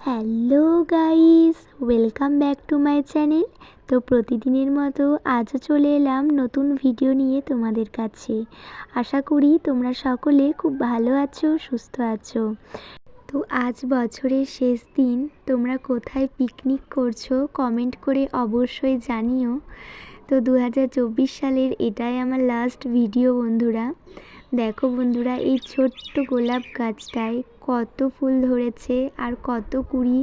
Hello guys, welcome back to my channel. তো প্রতিদিনের মতো আজও চলে এলাম নতুন ভিডিও নিয়ে তোমাদের কাছে। আশা করি তোমরা সকলে খুব ভালো আছো, সুস্থ আছো। তো আজ বছরের শেষ দিন, তোমরা কোথায় পিকনিক করছো কমেন্ট করে অবশ্যই জানিও। তো 2024 সালের এটাই আমার লাস্ট ভিডিও বন্ধুরা। দেখো বন্ধুরা, এই ছোট্ট গোলাপ গাছটায় কত ফুল ধরেছে আর কত কুড়ি।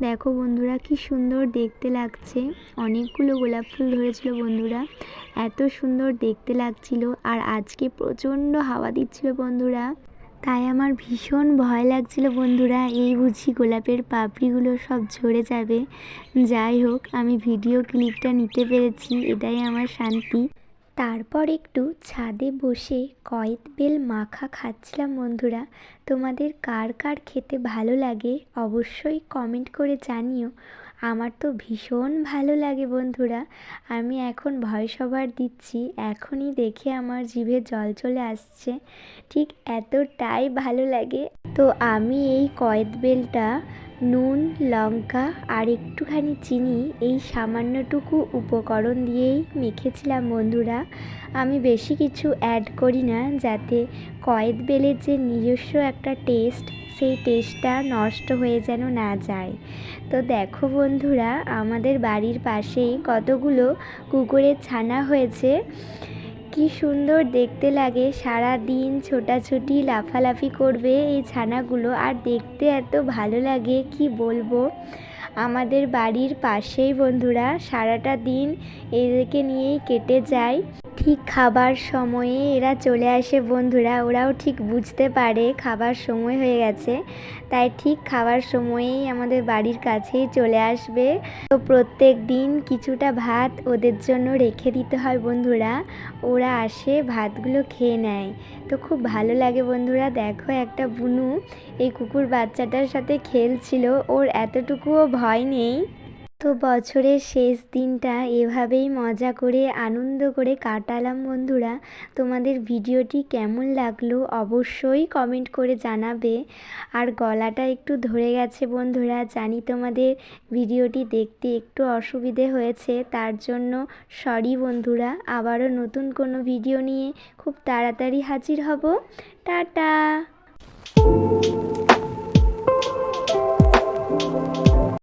দেখো বন্ধুরা, কি সুন্দর দেখতে লাগছে। অনেকগুলো গোলাপ ফুল ধরেছিল বন্ধুরা, এত সুন্দর দেখতে লাগছিল। আর আজকে প্রচণ্ড হাওয়া দিচ্ছিল বন্ধুরা, তাই আমার ভীষণ ভয় লাগছিল বন্ধুরা, এই বুঝি গোলাপের পাপড়িগুলো সব ঝরে যাবে। যাই হোক, আমি ভিডিও ক্লিপটা নিতে পেরেছি, এটাই আমার শান্তি। তারপর একটু ছাদে বসে কয়েদ বেল মাখা খাচ্ছিলাম বন্ধুরা। তোমাদের কার কার খেতে ভালো লাগে অবশ্যই কমেন্ট করে জানিও। আমার তো ভীষণ ভালো লাগে বন্ধুরা। আমি এখন ভয়েস ওভার দিচ্ছি, এখনই দেখে আমার জিভে জল চলে আসছে, ঠিক এতটাই ভালো লাগে। তো আমি এই কয়েদ বেলটা নুন, লঙ্কা আর একটুখানি চিনি, এই সামান্যটুকু উপকরণ দিয়েই মেখেছিলাম বন্ধুরা। আমি বেশি কিছু অ্যাড করি না, যাতে কয়েদ বেলের যে নিজস্ব একটা টেস্ট, সেই টেস্টটা নষ্ট হয়ে যেন না যায়। তো দেখো বন্ধুরা, আমাদের বাড়ির পাশেই কতগুলো কুকুরের ছানা হয়েছে। কি সুন্দর দেখতে লাগে, সারা দিন ছোটাছুটি লাফালাফি করবে এই ছানাগুলো, আর দেখতে এত ভালো লাগে কি বলবো। আমাদের বাড়ির পাশেই বন্ধুরা, সারাটা দিন এদেরকে নিয়েই কেটে যায়। ঠিক খাবার সময়ে এরা চলে আসে বন্ধুরা, ওরাও ঠিক বুঝতে পারে খাবার সময় হয়ে গেছে, তাই ঠিক খাবার সময়েই আমাদের বাড়ির কাছেই চলে আসবে। তো প্রত্যেক দিন কিছুটা ভাত ওদের জন্য রেখে দিতে হয় বন্ধুরা, ওরা আসে ভাতগুলো খেয়ে নেয়। তো খুব ভালো লাগে বন্ধুরা। দেখো, একটা বুনু এই কুকুর বাচ্চাটার সাথে খেলছিল, ওর এতটুকুও ভয় নেই। তো বছরের শেষ দিনটা এভাবেই মজা করে আনন্দ করে কাটালাম বন্ধুরা। তোমাদের ভিডিওটি কেমন লাগলো অবশ্যই কমেন্ট করে জানাবে। আর গলাটা একটু ধরে গেছে বন্ধুরা, জানি তোমাদের ভিডিওটি দেখতে একটু অসুবিধে হয়েছে, তার জন্য সরি বন্ধুরা। আবারও নতুন কোনো ভিডিও নিয়ে খুব তাড়াতাড়ি হাজির হব। টাটা।